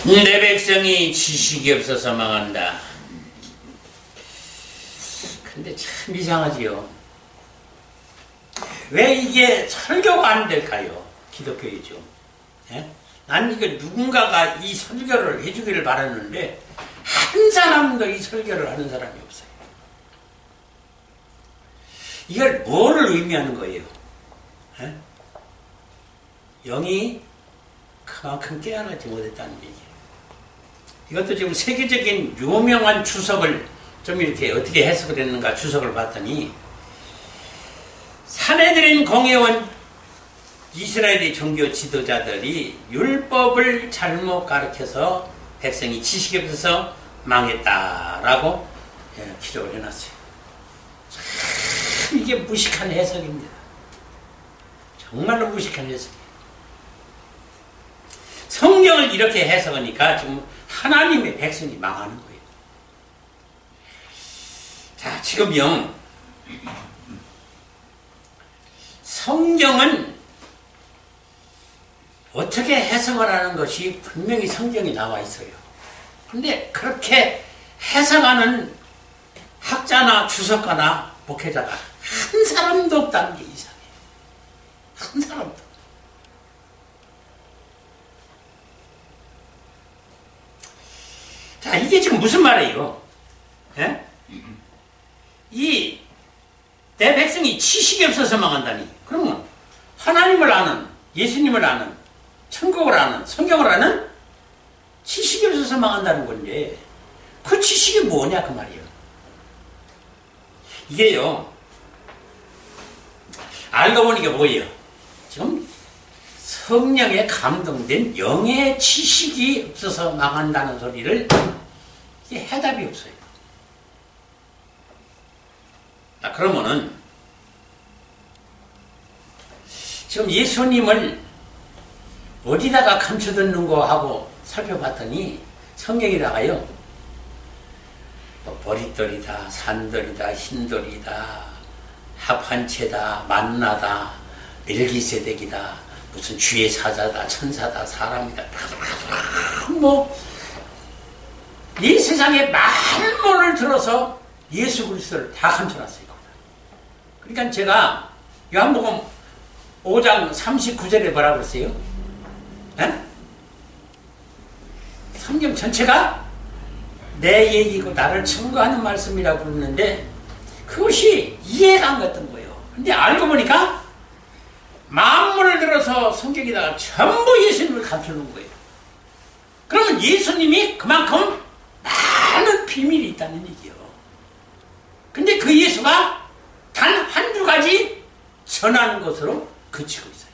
내 백성이 지식이 없어서 망한다. 근데 참 이상하지요. 왜 이게 설교가 안 될까요? 기독교이죠. 예? 난 이거 누군가가 이 설교를 해주기를 바랐는데 한 사람도 이 설교를 하는 사람이 없어요. 이걸 뭐를 의미하는 거예요? 예? 영이 그만큼 깨어나지 못했다는 얘기예요. 이것도 지금 세계적인 유명한 주석을 좀 이렇게 어떻게 해석을 했는가 주석을 봤더니, 사내들인 공회원 이스라엘의 종교 지도자들이 율법을 잘못 가르쳐서 백성이 지식이 없어서 망했다라고 기록을 해놨어요. 참 이게 무식한 해석입니다. 정말로 무식한 해석이에요. 성경을 이렇게 해석하니까 지금 하나님의 백성이 망하는 거예요. 자, 지금요, 성경은 어떻게 해석을 하는 것이 분명히 성경에 나와 있어요. 근데 그렇게 해석하는 학자나 주석가나 목회자가 한 사람도 없다는 게 이상해요. 한 사람도. 자, 이게 지금 무슨 말이에요? 예? 내 백성이 지식이 없어서 망한다니. 그러면 하나님을 아는, 예수님을 아는, 천국을 아는, 성경을 아는 지식이 없어서 망한다는 건데, 그 지식이 뭐냐 그 말이에요. 이게요, 알고 보니까 뭐예요? 지금 성령에 감동된 영의 지식이 없어서 망한다는 소리를, 이게 해답이 없어요. 자, 그러면은 지금 예수님을 어디다가 감춰뒀는고 하고 살펴봤더니 성경에다가요, 보릿돌이다, 산돌이다, 흰돌이다, 합한채다, 만나다, 멜기세덱이다, 무슨 주의 사자다, 천사다, 사람이다, 이 세상에 만물을 들어서 예수 그리스도를 다 감춰놨어요. 그러니까 제가 요한복음 5장 39절에 뭐라고 했어요? 에? 성경 전체가 내 얘기고 나를 증거하는 말씀이라고 부르는데, 그것이 이해가 안 갔던 거예요. 근데 알고 보니까 만물을 들어서 성경에다가 전부 예수님을 감춰놓은 거예요. 그러면 예수님이 그만큼 많은 비밀이 있다는 얘기예요. 근데 그 예수가 단 한두 가지 전하는 것으로 그치고 있어요.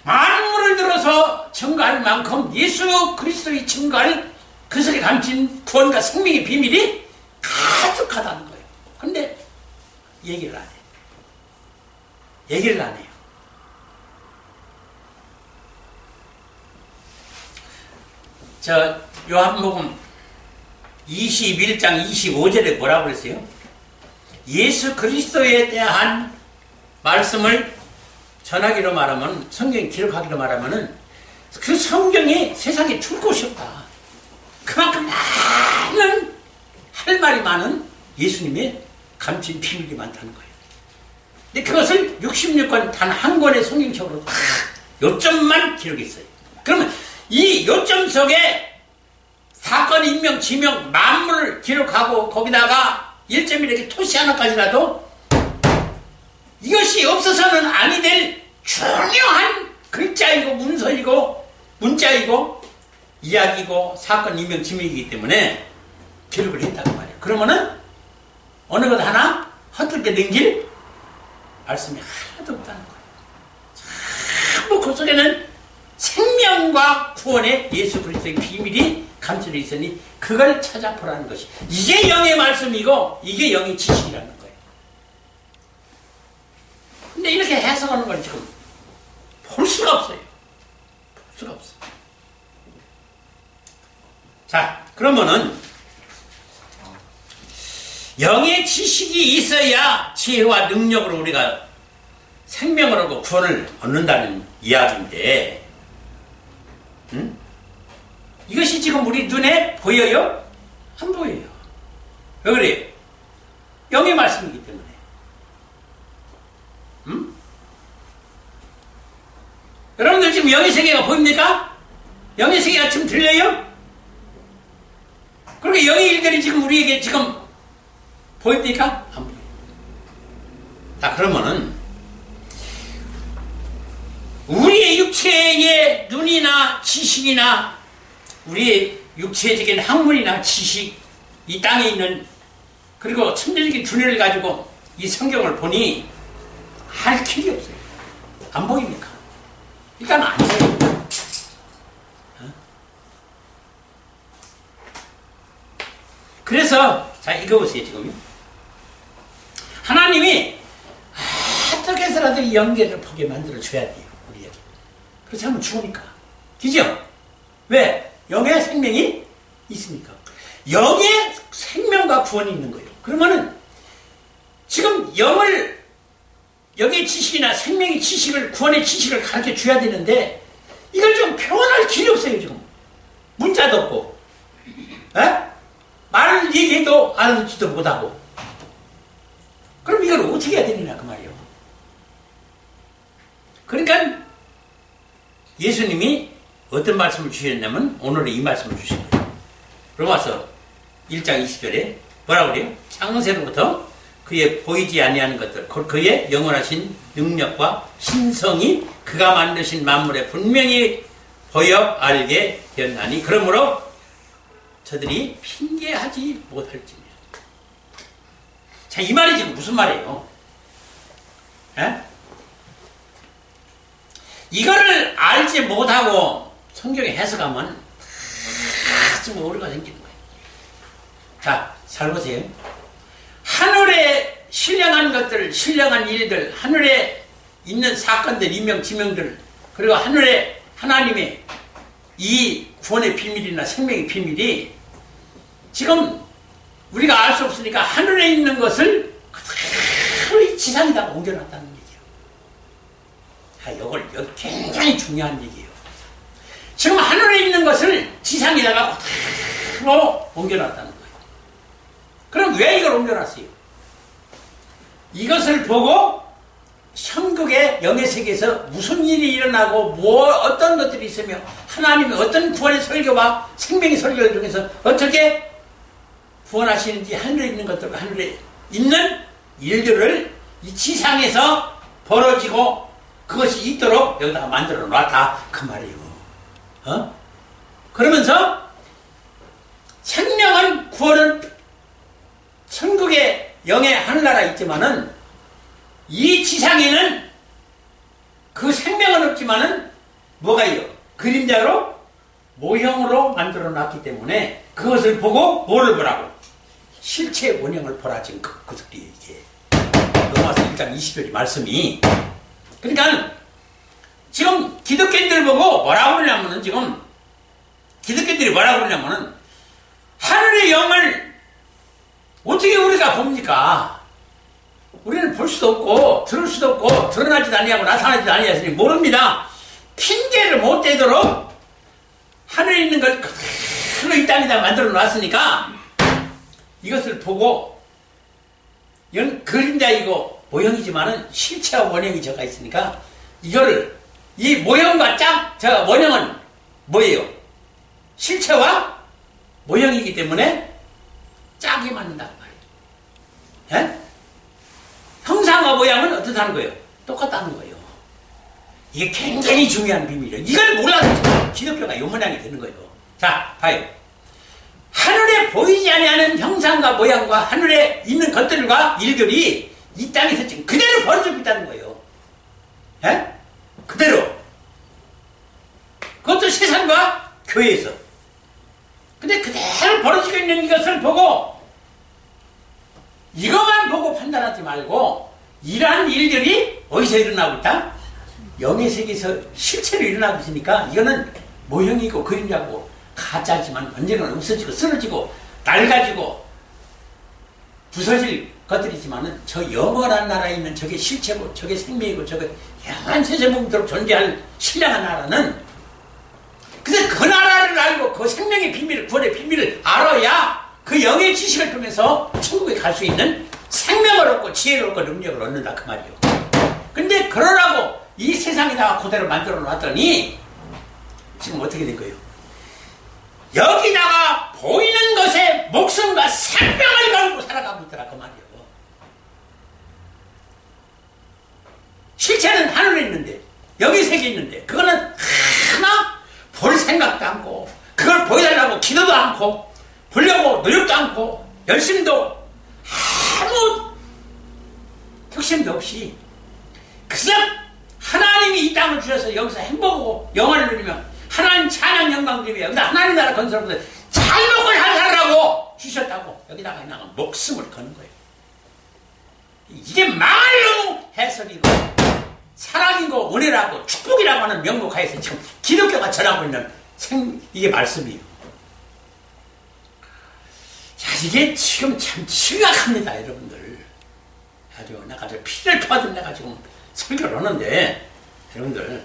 만물을 들어서 증거할 만큼 예수 그리스도의 증거할 그 속에 감춘 구원과 생명의 비밀이 가득하다는 거예요. 근데 얘기를 안 해요. 얘기를 안 해요. 저 요한복음 21장 25절에 뭐라고 그랬어요? 예수 그리스도에 대한 말씀을 전하기로 말하면, 성경에 기록하기로 말하면은 그 성경이 세상에 줄 곳이 없다. 그만큼 많은, 할 말이 많은 예수님의 감춘 비밀이 많다는 거예요. 근데 그것을 66권 단 한 권의 성경책으로 딱 요점만 기록했어요. 그러면 이 요점 속에 사건, 인명, 지명, 만물을 기록하고 거기다가 1.1에게 토시 하나까지라도 이것이 없어서는 아니 될 중요한 글자이고 문서이고 문자이고 이야기고 사건, 인명, 지명이기 때문에 기록을 했다고 말이에요. 그러면은 어느 것 하나 헛되게 넘길 말씀이 하나도 없다는 거예요. 전부 그 속에는 생명과 구원의 예수 그리스도의 비밀이 감춰져 있으니 그걸 찾아보라는 것이, 이게 영의 말씀이고 이게 영의 지식이라는 거예요. 근데 이렇게 해석하는 걸 지금 볼 수가 없어요. 볼 수가 없어요. 자, 그러면은 영의 지식이 있어야 지혜와 능력으로 우리가 생명을 얻고 구원을 얻는다는 이야기인데, 이것이 지금 우리 눈에 보여요? 안 보여요. 왜 그래요? 영의 말씀이기 때문에. 여러분들 지금 영의 세계가 보입니까? 영의 세계가 지금 들려요? 그렇게 영의 일들이 지금 우리에게 지금 보입니까? 안 보여요. 자, 그러면은 우리의 육체의 눈이나 지식이나 우리의 육체적인 학문이나 지식, 이 땅에 있는 그리고 천재적인 두뇌를 가지고 이 성경을 보니 할 길이 없어요. 안 보입니까? 일단 안 보여요. 그래서 자, 읽어보세요. 지금 하나님이 어떻게 해서라도 이 영계를 보게 만들어줘야 돼요. 우리에게. 그렇지 않으면 죽으니까. 그죠? 왜? 영의 생명이 있으니까. 영의 생명과 구원이 있는 거예요. 그러면은 지금 영의 지식이나 생명의 지식을, 구원의 지식을 가르쳐 줘야 되는데 이걸 좀 표현할 길이 없어요. 지금 문자도 없고, 말을 얘기해도 알아듣지도 못하고. 그럼 이걸 어떻게 해야 되느냐 그 말이에요. 그러니까 예수님이 어떤 말씀을 주셨냐면 오늘은 이 말씀을 주신 거예요. 로마서 1장 20절에 뭐라고 그래요? 창세로부터 그의 보이지 아니하는 것들, 그의 영원하신 능력과 신성이 그가 만드신 만물에 분명히 보여 알게 되었나니 그러므로 저들이 핑계하지 못할지니라. 자, 이 말이 지금 무슨 말이에요? 이거를 알지 못하고 성경에 해석하면 아주 오류가 생기는 거예요. 자, 잘 보세요. 하늘에 신령한 것들, 신령한 일들, 하늘에 있는 사건들, 인명, 지명들, 그리고 하늘에 하나님의 이 구원의 비밀이나 생명의 비밀이 지금 우리가 알 수 없으니까 하늘에 있는 것을 그대로 이 지상에다가 옮겨놨다는 얘기예요. 이걸 굉장히 중요한 얘기예요. 지금 하늘에 있는 것을 지상에다가 그대로 옮겨놨다는 거예요. 그럼 왜 이걸 옮겨놨어요? 이것을 보고 천국의 영의 세계에서 무슨 일이 일어나고 어떤 것들이 있으며 하나님이 어떤 구원의 설교와 생명의 설교를 통해서 어떻게 구원하시는지 하늘에 있는 것들과 하늘에 있는 일들을 이 지상에서 벌어지고 그것이 있도록 여기다가 만들어 놨다 그 말이에요. 그러면서 생명은 구원은 천국의 영의 하늘나라에 있지만은 이 지상에는 그 생명은 없지만은 뭐가 있어요? 그림자로 모형으로 만들어 놨기 때문에 그것을 보고 뭐를 보라고? 실체 원형을 보라. 지금 그들이 이게 로마서 1장 20절의 말씀이. 그러니까 지금 기독교인들 보고 뭐라고 그러냐면은 지금 기독교인들이 뭐라고 그러냐면은 하늘의 영을 어떻게 우리가 봅니까? 우리는 볼 수도 없고 들을 수도 없고 드러나지도 아니하고 나타나지도 아니하시니 모릅니다. 핑계를 못 대도록 하늘에 있는 걸 그대로 이 땅에다 만들어 놨으니까 이것을 보고 그림자이고 모형이지만은 실체와 원형이 저가 있으니까 이거를 이 모형과 저 원형은 뭐예요? 실체와 모형이기 때문에 짝이 맞는다는 말이에요. 예? 형상과 모양은 어떻다는 거예요? 똑같다는 거예요. 이게 굉장히 중요한 비밀이에요. 이걸 몰라서 기독교가 요 모양이 되는 거예요. 자, 봐요. 하늘에 보이지 아니하는 형상과 모양과 하늘에 있는 것들과 일들이 이 땅에서 지금 그대로 벌어지고 있다는 거예요. 예? 그대로. 그것도 세상과 교회에서. 근데 그대로 벌어지고 있는 이것을 보고 이것만 보고 판단하지 말고 이러한 일들이 어디서 일어나고 있다? 영의 세계에서 실체로 일어나고 있으니까 이거는 모형이고 그림자고 가짜지만 언젠가는 없어지고 쓰러지고 낡아지고 부서질 것들이지만은 저 영원한 나라에 있는 저게 실체고 저게 생명이고 저게 영원한 세세무토록 존재할 신령한 나라는 그래서 그 나라를 알고 그 생명의 비밀을, 구원의 비밀을 알아야 그 영의 지식을 통해서 천국에 갈 수 있는 생명을 얻고 지혜를 얻고 능력을 얻는다 그 말이에요. 근데 그러라고 이 세상에다가 그대로 만들어 놨더니 지금 어떻게 된 거예요? 여기다가 보이는 것에 목숨과 생명을 걸고 살아가고 있더라 그 말이에요. 실체는 하늘에 있는데 여기 세계 있는데 그거는 하나 볼 생각도 않고 그걸 보여달라고 기도도 않고 보려고 노력도 않고 열심도 아무 혁신도 없이 그저 하나님이 이 땅을 주셔서 여기서 행복하고 영화를 누리며 하나님 찬양 영광 드리며 여기다 하나님 나라 건설하면서 잘 먹고 잘 살라고 주셨다고 여기다가 그냥 목숨을 거는 거예요. 이게 망할 해설이고 사랑이고 은혜라고 축복이라고 하는 명목하에서 지금 기독교가 전하고 있는 이게 말씀이에요. 자, 이게 지금 참 심각합니다, 여러분들. 아주 내가 피를 토하듯 내가 지금 설교를 하는데, 여러분들.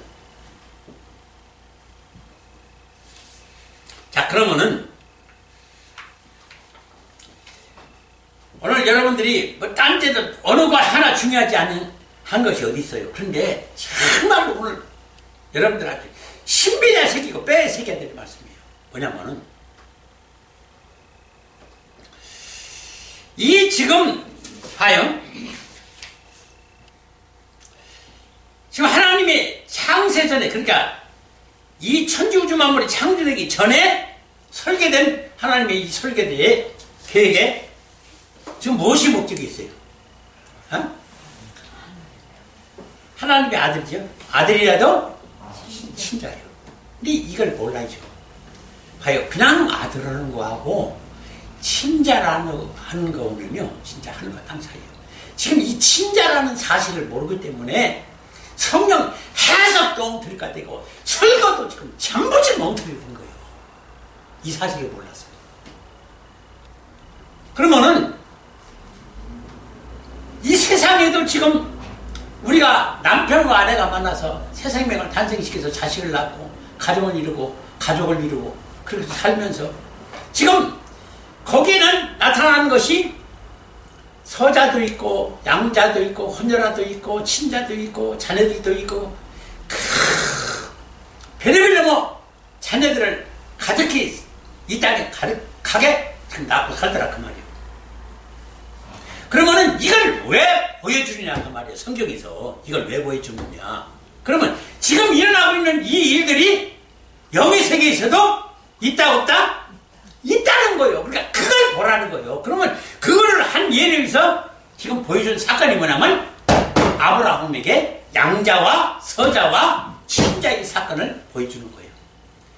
자, 그러면은 오늘 여러분들이 뭐 딴 데도 어느 거 하나 중요하지 않은 한 것이 어디 있어요. 그런데 정말 오늘 여러분들한테 신비를 새기고 뼈에 새겨야 될 말씀이에요. 뭐냐면은 이 지금 봐요. 지금 하나님의 창세 전에 그러니까 이 천지우주 만물이 창조되기 전에 설계된 하나님의 이 설계대의 계획에 지금 무엇이 목적이 있어요? 어? 하나님의 아들이죠. 아들이라도 친자예요. 근데 이걸 몰라야죠. 봐요. 그냥 아들하는 거하고 친자라는 하는 거는요. 진짜 하늘과 땅 사이예요. 지금 이 친자라는 사실을 모르기 때문에 성령 해석도 엉터리가 되고 설교도 지금 전부 지금 엉터리가 된 거예요. 이 사실을 몰랐어요. 그러면은 이 세상에도 지금 우리가 남편과 아내가 만나서 새 생명을 탄생시켜서 자식을 낳고 가정을 이루고 가족을 이루고 그렇게 살면서 지금 거기에는 나타나는 것이 서자도 있고 양자도 있고 혼혈아도 있고 친자도 있고 자녀들도 있고 별의별 뭐 자녀들을 가득히 이 땅에 가게 낳고 살더라 그 말이에요. 그러면은 이걸 왜 보여주느냐 그 말이에요. 성경에서 이걸 왜 보여주느냐. 그러면 지금 일어나고 있는 이 일들이 영의 세계에서도 있다 없다? 있다는 거예요. 그러니까 그걸 보라는 거예요. 그러면 그걸 한 예를 위해서 지금 보여준 사건이 뭐냐면 아브라함에게 양자와 서자와 친자의 사건을 보여주는 거예요.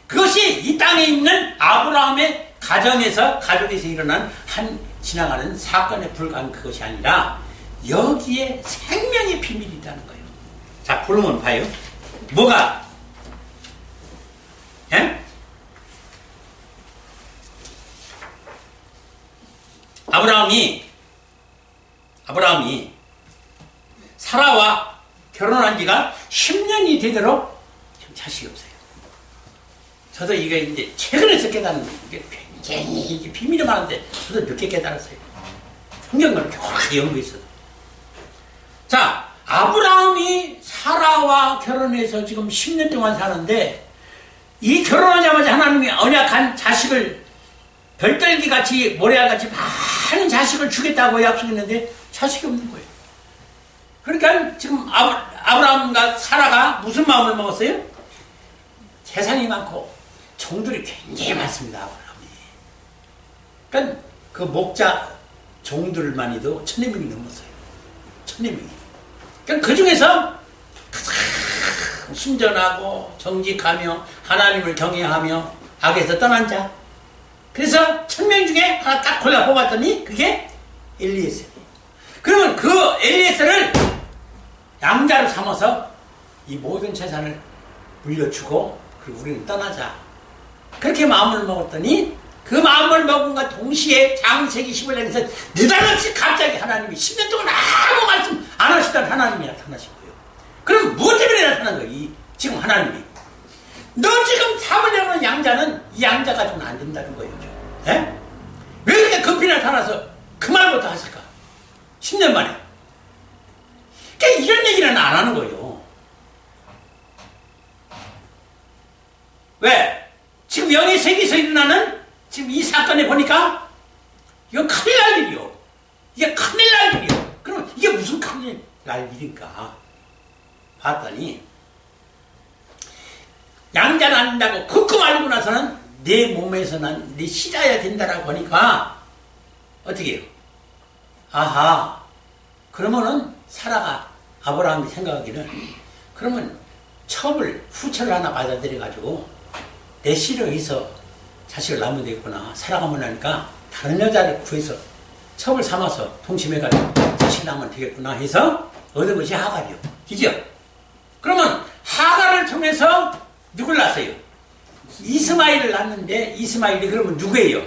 그것이 이 땅에 있는 아브라함의 가족에서 일어난 한 지나가는 사건에 불과한 그것이 아니라 여기에 생명의 비밀이 있다는 거예요. 자, 그러면 봐요. 뭐가? 예? 아브라함이 사라와 결혼한 지가 10년이 되도록 자식이 없어요. 저도 이게 이제 최근에서 깨닫는 게 굉장히 이게 비밀이 많은데 저도 늦게 깨달았어요. 성경을 이렇게 연구했어요. 자, 아브라함이 사라와 결혼해서 지금 10년 동안 사는데 이 결혼하자마자 하나님이 언약한 자식을 별들기같이 모래알같이 많은 자식을 주겠다고 약속했는데 자식이 없는 거예요. 그러니까 지금 아브라함과 사라가 무슨 마음을 먹었어요? 재산이 많고 종들이 굉장히 많습니다. 아브라함이. 그러니까 그 목자 종들만 해도 1000명이 넘었어요. 1000명이. 그러니까 그 중에서 가장 순전하고 정직하며 하나님을 경외하며 악에서 떠난 자. 그래서 1000명 중에 하나 딱 골라 뽑았더니 그게 엘리에셀이에요. 그러면 그 엘리에셀을 양자로 삼아서 이 모든 재산을 물려주고 그리고 우리는 떠나자. 그렇게 마음을 먹었더니 그 마음을 먹은과 동시에 창세기 15장에서 느닷없이 갑자기 하나님이 10년 동안 아무 말씀 안 하시던 하나님이 나타나신 거예요. 그럼 무엇 때문에 나타난 거예요? 지금 하나님이 너 지금 사모님은 양자는 이 양자 가지고는 안 된다는 거예요. 에? 왜 이렇게 급히 나타나서 그 말부터 하실까? 10년 만에. 그러니까 이런 얘기는 안 하는 거예요. 왜? 지금 영의 세계에서 일어나는 지금 이 사건에 보니까 이건 큰일 날 일이요. 이게 큰일 날 일이요. 그럼 이게 무슨 큰일 날 일인가? 봤더니 양자는 안 된다고 끄끄 말리고 나서는 내 몸에서는 내 실어야 된다라고 하니까 어떻게 해요? 아하, 그러면은 사라가 아브라함이 생각하기는 그러면 첩을 후처를 하나 받아들여가지고 내 씨를 의해서 자식을 낳으면 되겠구나. 사라가 못하니까 다른 여자를 구해서 첩을 삼아서 동침해가지고 자식 낳으면 되겠구나 해서 얻은 것이 하갈이요. 그죠? 그러면 하갈을 통해서 누굴 낳았어요? 이스마엘을 낳았는데 이스마엘이 그러면 누구예요?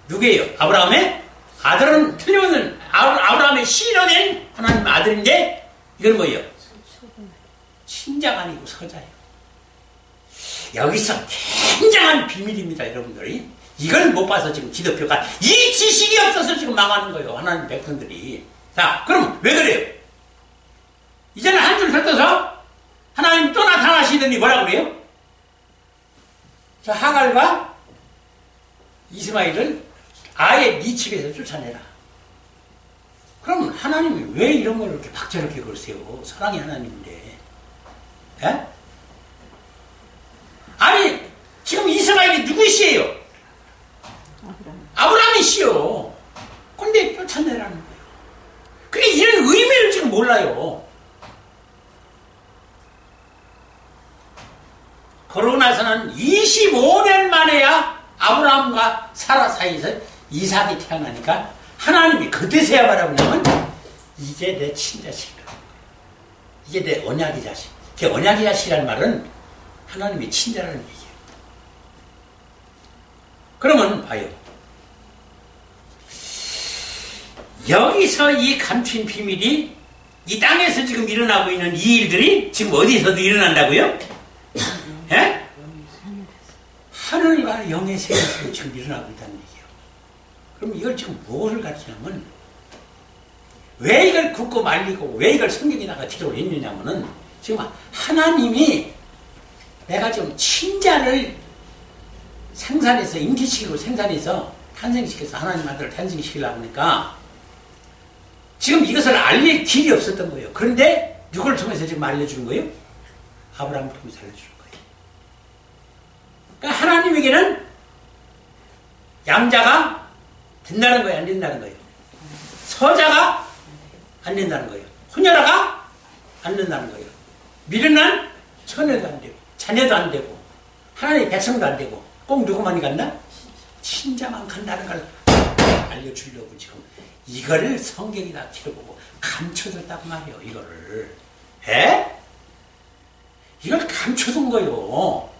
누구예요? 아브라함의 아들은 틀림없는 아브라함의 씨로 된 하나님 아들인데 이건 뭐예요? 친자가 아니고 서자예요. 여기서 굉장한 비밀입니다, 여러분들이. 이걸 못 봐서 지금 기독교가 이 지식이 없어서 지금 망하는 거예요, 하나님 백성들이. 자, 그럼 왜 그래요? 이제는 한 줄 펴떠서 하나님 또 나타나시더니 뭐라고 그래요? 자, 하갈과 이스마엘을 아예 네 집에서 쫓아내라. 그럼 하나님이 왜 이런 걸 이렇게 박저렇게 그러세요? 사랑의 하나님인데. 에? 아니, 지금 이스마엘이 누구 씨예요? 아브라함의 씨요. 근데 쫓아내라는 거예요. 그게 이런 의미를 지금 몰라요. 그러고 나서는 25년 만에야 아브라함과 사라 사이에서 이삭이 태어나니까 하나님이 그때서야 바라보냐면 이게 내 친자식이다. 이게 내 언약의 자식. 그 언약의 자식이라는 말은 하나님의 친자라는 얘기예요. 그러면 봐요. 여기서 이 감춘 비밀이 이 땅에서 지금 일어나고 있는 이 일들이 지금 어디서도 일어난다고요? 예? 하늘과 영의 세계에서 지금 일어나고 있다는 얘기예요. 그럼 이걸 지금 무엇을 가르치냐면 왜 이걸 굽고 말리고 왜 이걸 성경에다가 기록을 했느냐면은 지금 하나님이 내가 지금 친자를 생산해서 인기시키고 생산해서 탄생시켜서 하나님 아들을 탄생시키려고 하니까 지금 이것을 알릴 길이 없었던 거예요. 그런데 누구를 통해서 지금 알려주는 거예요? 아브라함을 통해서 알려주는 거예요. 그러니까 하나님에게는 양자가 된다는 거예요? 안 된다는 거예요? 서자가 안 된다는 거예요? 혼혈아가 안 된다는 거예요? 미련한 처녀도 안 되고 자녀도 안 되고 하나님의 백성도 안 되고 꼭 누구만이 간다? 친자만 간다는 걸 알려주려고 지금 이거를 성경에다 기록하고 감춰줬다고 말이에요. 이거를. 에? 이걸 감춰둔 거예요.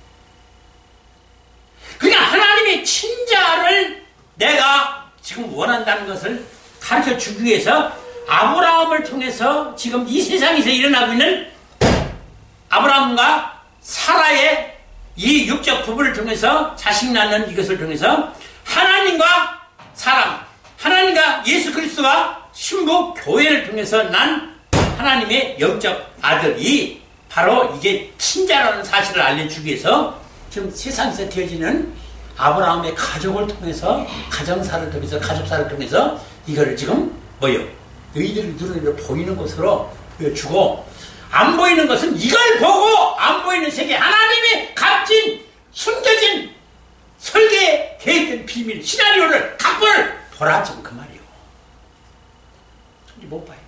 그러니까 하나님의 친자를 내가 지금 원한다는 것을 가르쳐 주기 위해서 아브라함을 통해서 지금 이 세상에서 일어나고 있는 아브라함과 사라의 이 육적 부부를 통해서 자식 낳는 이것을 통해서 하나님과 사람, 하나님과 예수 그리스도와 신부 교회를 통해서 난 하나님의 영적 아들이 바로 이게 친자라는 사실을 알려주기 위해서 지금 세상에서 되어지는 아브라함의 가족을 통해서 가정사를 통해서 가족사를 통해서 이거를 지금 뭐요? 너희들이 눈으로 보이는 것으로 보여주고 안 보이는 것은 이걸 보고 안 보이는 세계 하나님이 값진 숨겨진 설계에 계획된 비밀 시나리오를 각본을 보라 지금 그 말이에요. 근데 못 봐요.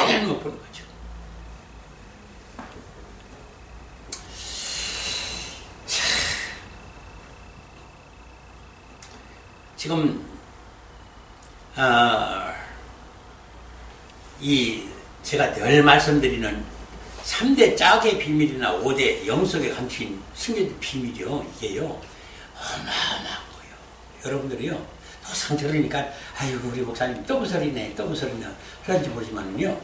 얘는 못 보는 거죠. 지금 이 제가 늘 말씀드리는 3대 짝의 비밀이나 5대 영속에 감춘 숨겨진 비밀이요. 이게요. 어마어마한 거예요. 여러분들이요. 또 상처그러니까 아이고 우리 목사님 또 무설이네 또 무설이네 그런지 모르지만요.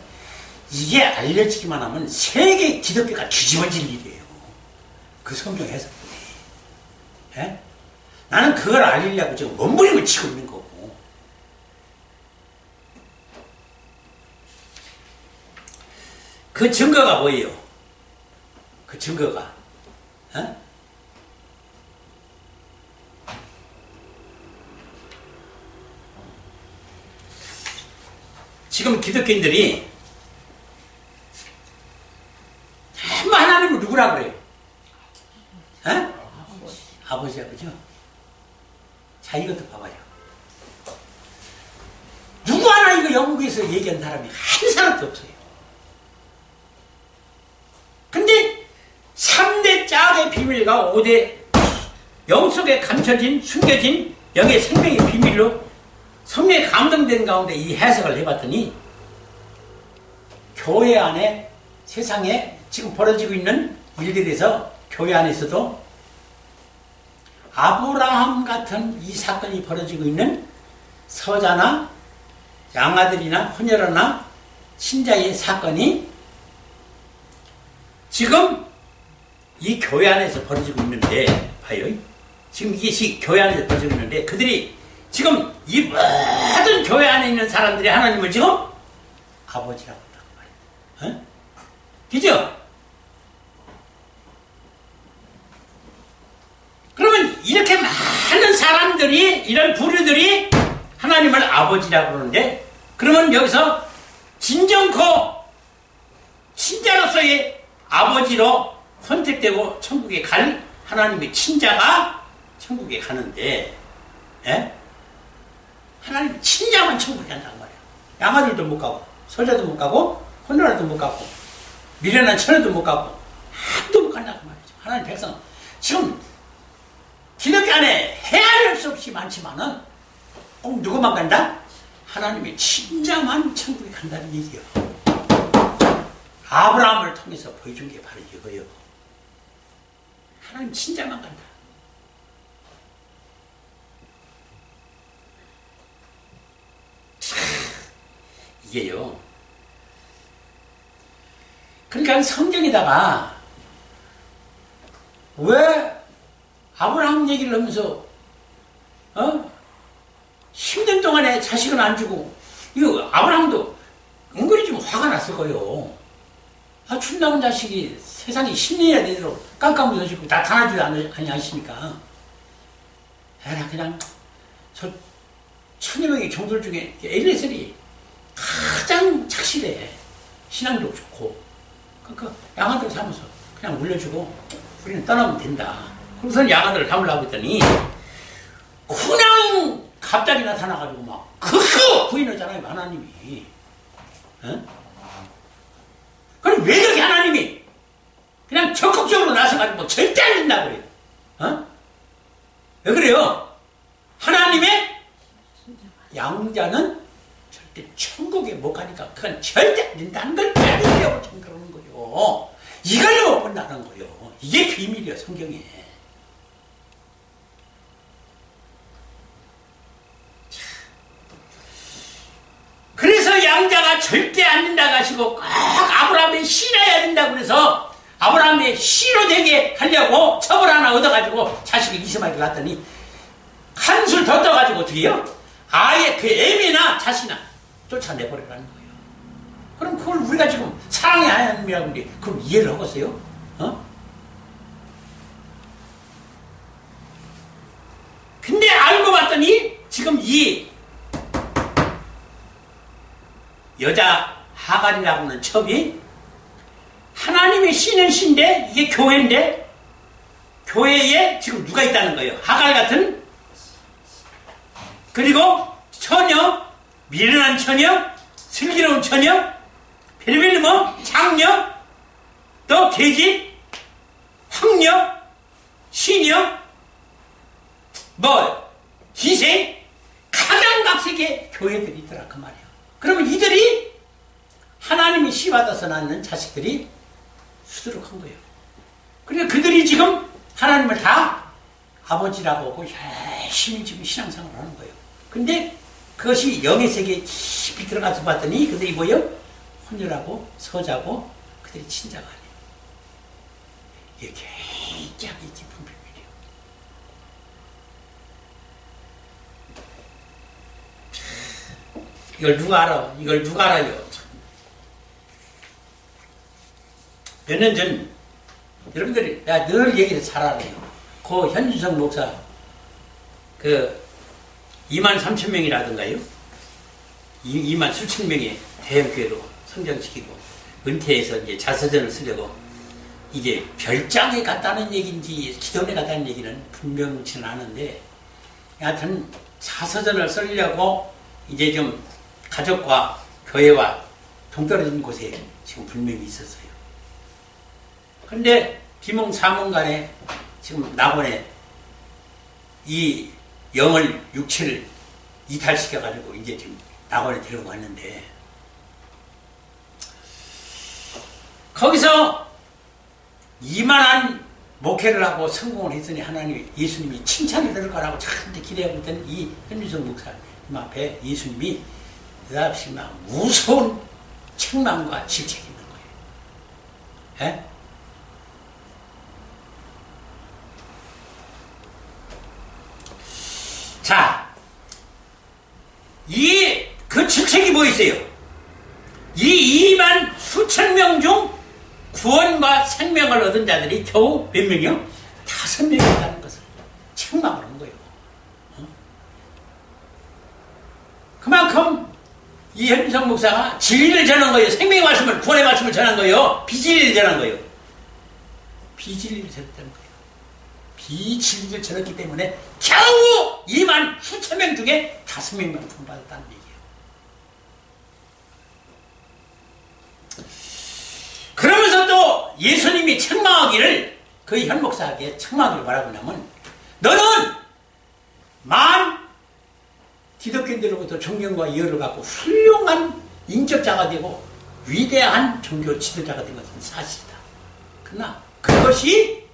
이게 알려지기만 하면 세계 기독교가 뒤집어질 일이에요. 그 성경 해석들이. 예? 나는 그걸 알리려고 지금 몸부림을 치고 있는 거고. 그 증거가 뭐예요? 그 증거가. 어? 지금 기독교인들이 전부 하나님을 누구라 그래요? 어? 아버지, 아버지요? 자, 이것도 봐봐요. 누구 하나 이거 영국에서 얘기한 사람이 한 사람도 없어요. 근데 3대 짝의 비밀과 5대 영 속에 감춰진, 숨겨진 영의 생명의 비밀로 성령에 감동된 가운데 이 해석을 해봤더니 교회 안에 세상에 지금 벌어지고 있는 일들에서 교회 안에서도 아브라함 같은 이 사건이 벌어지고 있는 서자나 양아들이나 혼혈아나 신자의 사건이 지금 이 교회 안에서 벌어지고 있는데, 봐요. 지금 이게 교회 안에서 벌어지고 있는데, 그들이 지금 이 모든 교회 안에 있는 사람들이 하나님을 지금 아버지라고 한다고 말이에요. 어? 그죠? 그러면 이렇게 많은 사람들이, 이런 부류들이 하나님을 아버지라고 그러는데, 그러면 여기서 진정코 친자로서의 아버지로 선택되고 천국에 갈 하나님의 친자가 천국에 가는데, 예? 하나님 친자만 천국에 간단 말이야. 양아들도 못 가고, 서자도 못 가고, 혼혈아도 못 가고, 미련한 처녀도 못 가고, 아무도 못 간다고 말이죠. 하나님 백성. 지금 기독교 안에 헤아릴 수 없이 많지만은 꼭 누구만 간다? 하나님의 친자만 천국에 간다는 얘기예요. 아브라함을 통해서 보여준 게 바로 이거예요. 하나님 친자만 간다. 이게요. 그러니까 성경에다가 왜 아브라함 얘기를 하면서 힘든 동안에 자식은 안 주고, 이거 아브라함도 은근히 좀 화가 났을 거예요. 아, 준다는 자식이 세상에 10년이나 되도록 깜깜무서지고 나타나지도 않으시니까 에라, 그냥 저 천여 명의 종들 중에 엘리에셀이 가장 착실해. 신앙도 좋고. 그러니까 양아들 삼아서 그냥 물려주고 우리는 떠나면 된다. 그래서 양아들을 삼으려고 했더니 그냥 갑자기 나타나가지고 막 크크 부인하잖아요, 하나님이. 어? 그럼 왜 그렇게 하나님이 그냥 적극적으로 나서가지고 절대 안 된다고 그래요? 어? 왜 그래요? 하나님의 양자는 절대 천국에 못 가니까 그건 절대 안 된다는 걸 알리려고 지금 그러는 거예요. 이걸 못 본다는 거예요. 이게 비밀이에요, 성경에. 그래서 양자가 절대 안 된다고 하시고 꼭 아브라함의 씨라 해야 된다고 그래서 아브라함의 씨로 되게 하려고 첩을 하나 얻어가지고 자식을 이스마엘을 낳았더니 한술 더 떠가지고 어떻게 해요? 아예 그 애미나 자식이나 쫓아내버리라는 거예요. 그럼 그걸 우리가 지금 사랑의 하나님이라고 하는데 그럼 이해를 하겠어요? 어? 근데 알고 봤더니 지금 이 여자 하갈이라고 하는 첩이 하나님의 씨는 씨인데 이게 교회인데 교회에 지금 누가 있다는 거예요? 하갈 같은, 그리고 처녀, 미련한 처녀, 슬기로운 처녀, 별별 뭐 장녀, 또 계집, 황녀, 시녀, 뭐 기생, 각양각색의 교회들이 있더라 그 말이에요. 그러면 이들이 하나님이 씨 받아서 낳는 자식들이 수두룩한 거예요. 그러니까 그들이 지금 하나님을 다 아버지라고 하고 열심히 지금 신앙생활을 하는 거예요. 근데 그것이 영의 세계에 깊이 들어가서 봤더니 그들이 뭐예요? 혼혈하고 서자고 그들이 친자가 아니에요. 이게 짝이 깊은 비밀이에요. 이걸 누가 알아? 이걸 누가 알아요? 몇 년 전 여러분들이 내가 늘 얘기를 잘 알아요. 그 현준성 목사 23,000명이라든가요. 2만 수천 명의 대형교회로 성장시키고 은퇴해서 이제 자서전을 쓰려고 이게 별장에 갔다는 얘기인지 기도원에 갔다는 얘기는 분명치는 않은데 여하튼 자서전을 쓰려고 이제 좀 가족과 교회와 동떨어진 곳에 지금 분명히 있었어요. 근데 비몽사몽간에 지금 낙원에 이 영을 육체를 이탈시켜가지고 이제 지금 낙원에 데리고 갔는데 거기서 이만한 목회를 하고 성공을 했으니 하나님이 예수님이 칭찬을 들을 거라고 참대 기대하고 있던 이 현준성 목사님 앞에 예수님이 느닷없이 막 무서운 책망과 질책이 있는 거예요. 에? 자, 그 질책이 뭐 있어요? 이 2만 수천 명 중 구원과 생명을 얻은 자들이 겨우 몇 명이요? 5명이라는 것을 책망을 한 거예요. 그만큼 이 현준성 목사가 진리를 전한 거예요. 생명의 말씀을, 구원의 말씀을 전한 거예요. 비진리를 전한 거예요. 비진리를 전했다는 거예요. 비진리를 전했기 때문에 겨우 2만 수천 명 중에 5명만 구원받았다는 얘기예요. 그러면서 또 예수님이 책망하기를 그 현 목사에게 책망하기를 뭐라고 하냐면 너는 기독교인들로부터 존경과 이해를 갖고 훌륭한 인격자가 되고 위대한 종교 지도자가 된 것은 사실이다. 그러나 그것이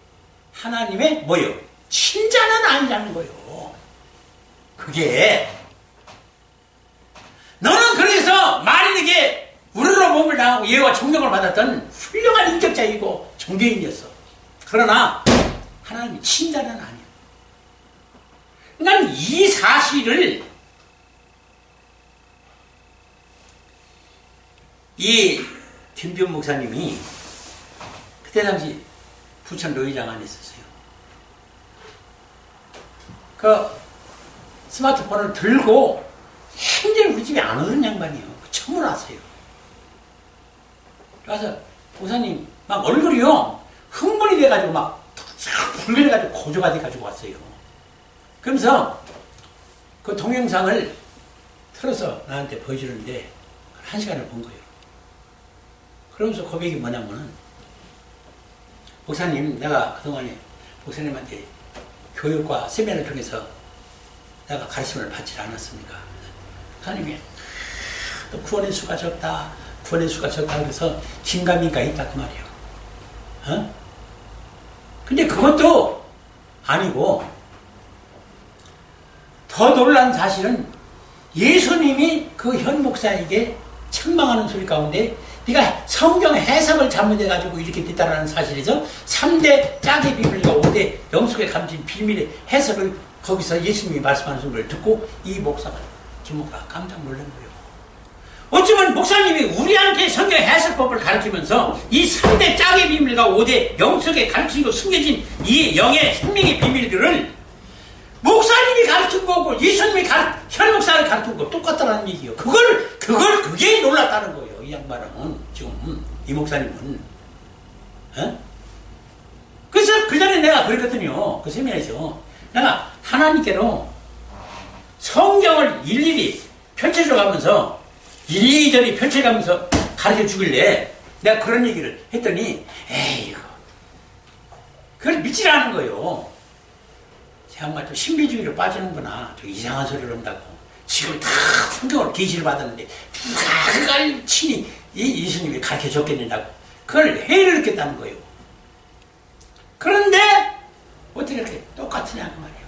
하나님의 뭐요? 친자는 아니라는 거예요. 그게 너는 그래서 만일에게 우르르 몸을 당하고 예와 존경을 받았던 훌륭한 인격자이고 종교인이었어. 그러나 하나님이 친자는 아니야. 그러니까 이 사실을 이 김준 목사님이 그때 당시 부천 노회장 안에 있었어요. 그 스마트폰을 들고 행전히 우리 집에 안 오는 양반이에요. 처음 왔어요. 그래서 목사님 막 얼굴이요 흥분이 돼가지고 막 불겨내가지고 고조가 돼가지고 왔어요. 그러면서 그 동영상을 틀어서 나한테 보여주는데 1시간을 본 거예요. 그러면서 고백이 뭐냐면은 목사님 내가 그동안에 목사님한테 교육과 세미나를 통해서 내가 가르침을 받지 않았습니까? 목사님이 또 구원의 수가 적다 그래서 긴가민가 있다 그 말이에요. 근데 그것도 아니고 더 놀란 사실은 예수님이 그 현 목사에게 책망하는 소리 가운데 네가 성경 해석을 잘못해가지고 이렇게 됐다라는 사실에서 3대 짝의 비밀과 5대 영속에 감진 비밀의 해석을 거기서 예수님이 말씀하는 소리를 듣고 이 목사가 김목사가 깜짝 놀란 거예요. 어쩌면 목사님이 우리한테 성경 해석법을 가르치면서 이 3대 짝의 비밀과 5대 영속에 가르치고 숨겨진 이 영의 생명의 비밀들을 목사님이 가르친 거고 예수님이 현 목사를 가르친 거 똑같다는 얘기예요. 그게 놀랐다는 거예요. 이 양반은 지금 이 목사님은. 그래서 그 전에 내가 그랬거든요. 그 세미나에서 내가 하나님께로 성경을 일일이 펼쳐줘 가면서 이리저리 펼쳐가면서 가르쳐 주길래 내가 그런 얘기를 했더니 에이 그걸 믿지 않는 거예요. 양반 좀 신비주의로 빠지는구나. 좀 이상한 소리를 한다고. 지금 다 성경으로 계시를 받았는데 누가 그걸 친히 예수님이 가르쳐 줬겠느냐고. 그걸 회의를 느꼈다는 거예요. 그런데 어떻게 이렇게 똑같으냐고 말이에요.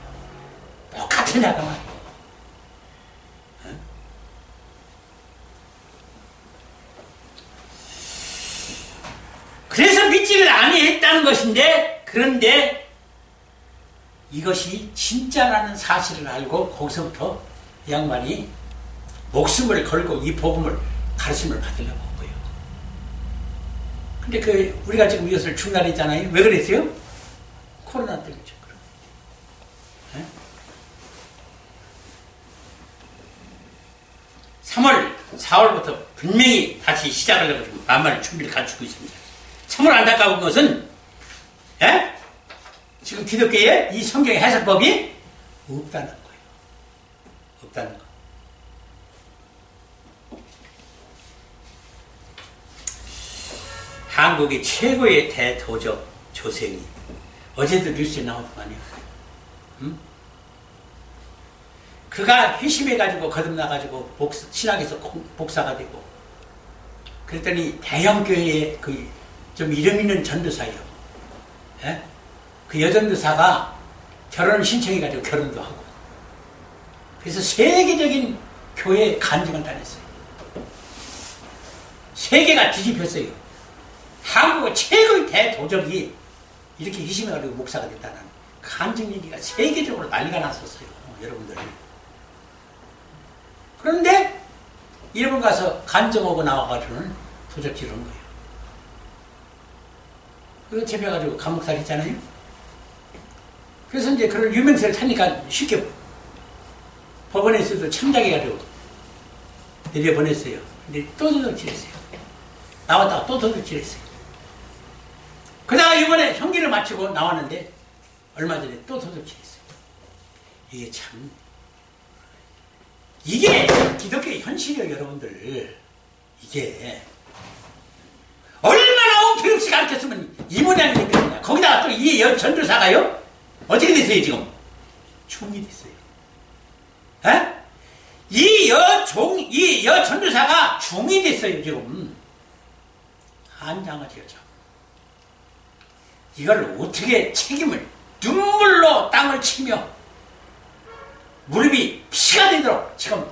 똑같으냐고 말이에요. 그래서 믿지를 아니했다는 것인데 그런데 이것이 진짜라는 사실을 알고 거기서부터 이 양반이 목숨을 걸고 이 복음을 가르침을 받으려고 한 거예요. 근데 우리가 지금 이것을 중단했잖아요. 왜 그랬어요? 코로나 때문이죠. 3월, 4월부터 분명히 다시 시작하려고 지금 만만히 준비를 갖추고 있습니다. 참으로 안타까운 것은, 지금 기독교에 이 성경 해석법이 없다는 거예요. 없다는 거. 한국의 최고의 대도적 조생이 어제도 뉴스에 나오더만요. 그가 회심해가지고 거듭나가지고 신학에서 복사가 되고 그랬더니 대형교회에 좀 이름 있는 전도사예요. 그 여전도사가 결혼을 신청해가지고 결혼도 하고 그래서 세계적인 교회 간증을 다녔어요. 세계가 뒤집혔어요. 한국의 최고의 대도적이 이렇게 희심해가지고 목사가 됐다는 간증 얘기가 세계적으로 난리가 났었어요. 여러분들. 그런데 일본 가서 간증하고 나와가지고는 도적질을 한 거예요. 그거 잡혀가지고 감옥살 했잖아요. 그래서 이제 그런 유명세를 타니까 쉽게 법원에서도 참작해가지고 내려보냈어요. 근데 또 도적질했어요. 나왔다가 또 도적질했어요. 그다가 이번에 형기를 마치고 나왔는데 얼마 전에 또 도적질했어요. 이게 기독교의 현실이에요, 여러분들. 이게 얼마나 엉터리없이 가르쳤으면 이 모양이 됐겠느냐. 거기다가 또 이 전도사가요 어떻게 됐어요 지금? 중이 됐어요. 이 전도사가 중이 됐어요 지금. 한장하지요 참. 이걸 어떻게 책임을 눈물로 땅을 치며 무릎이 피가 되도록 지금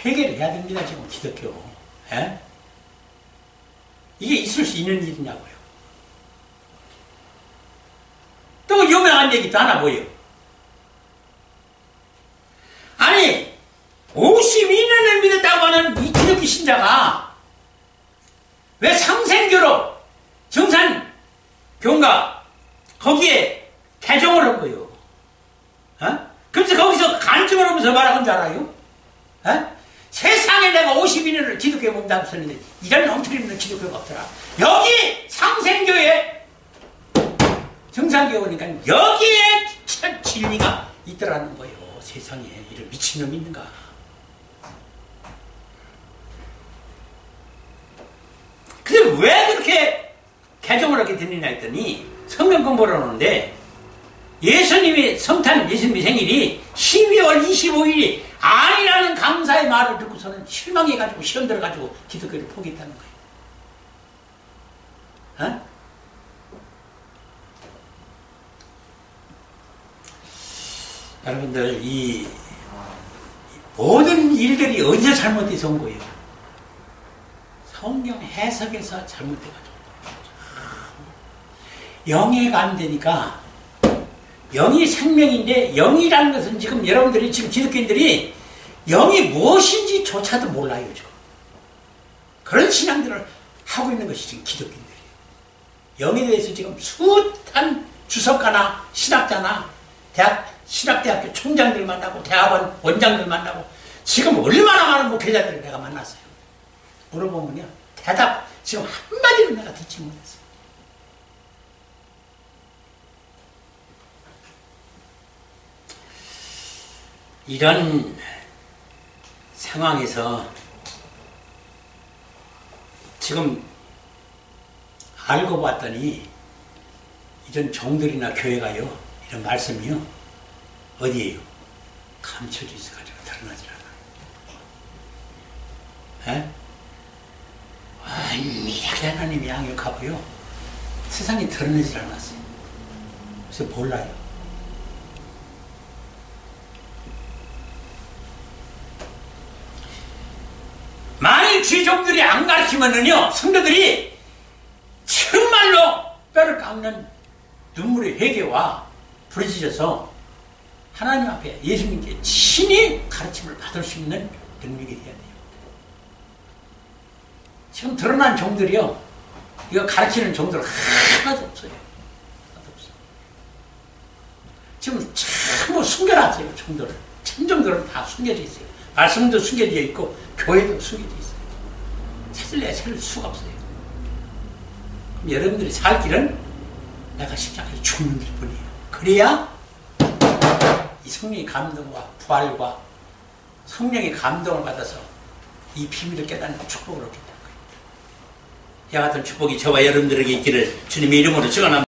해결을 해야 됩니다. 지금 기독교. 이게 있을 수 있는 일이냐고요. 또 유명한 얘기도 하나 뭐예요. 아니 52년을 믿었다고 하는 이 기독교 신자가 왜 상생교로 정산교인가 거기에 개종을 한 거예요. 그래서 거기서 간증을 하면서 말하는 줄 알아요? 세상에 내가 52년을 기독교에 몸담고 있었는데 이런 엉터리 없는 기독교가 없더라. 여기 상생교회 정상교회 오니까 여기에 참 진리가 있더라는 거예요. 세상에 이런 미친놈이 있는가. 근데 왜 그렇게 개종을 하게 됐느냐 했더니 성경 공부를 하는데 예수님이 성탄 예수님의 생일이 12월 25일이 아니라는 강사의 말을 듣고서는 실망해가지고 시험 들어가지고 기독교를 포기했다는 거예요. 여러분들 이 모든 일들이 어디서 잘못돼서 온 거예요? 성경 해석에서 잘못돼가지고 영예가 안 되니까 영이 생명인데 영이라는 것은 지금 여러분들이 지금 기독교인들이 영이 무엇인지 조차도 몰라요 지금. 그런 신앙들을 하고 있는 것이 지금 기독교인들이에요. 영에 대해서 지금 숱한 주석가나 신학자나 신학대학교 총장들 만나고 대학원 원장들 만나고 지금 얼마나 많은 목회자들을 내가 만났어요. 물어보면요 대답 지금 한마디로 내가 듣지 못했어요. 이런 상황에서 지금 알고 봤더니 이런 종들이나 교회가요 이런 말씀이요 어디에요? 감춰져 있어가지고 드러나질 않아요. 완미하게 하나님이 양육하고요 세상에 드러내질 않았어요. 그래서 몰라요. 만일 주의종들이 안 가르치면은요 성도들이 정말로 뼈를 깎는 눈물의 회개와 부르짖어서 하나님 앞에 예수님께 친히 가르침을 받을 수 있는 능력이 돼야 돼요. 지금 드러난 종들이요, 이거 가르치는 종들 하나도 없어요. 하나도 없어요. 지금 전부 숨겨놨어요. 종들을. 참종들은 다 숨겨져 있어요. 말씀도 숨겨져 있고 교회도 숨겨져 있어요. 찾을래야 찾을 수가 없어요. 그럼 여러분들이 살 길은 내가 십자가에 죽는 길뿐이에요. 그래야 이 성령의 감동과 부활과 성령의 감동을 받아서 이 비밀을 깨닫는 축복을 얻게 되는 거예요. 이와 같은 축복이 저와 여러분들에게 있기를 주님의 이름으로 축원합니다.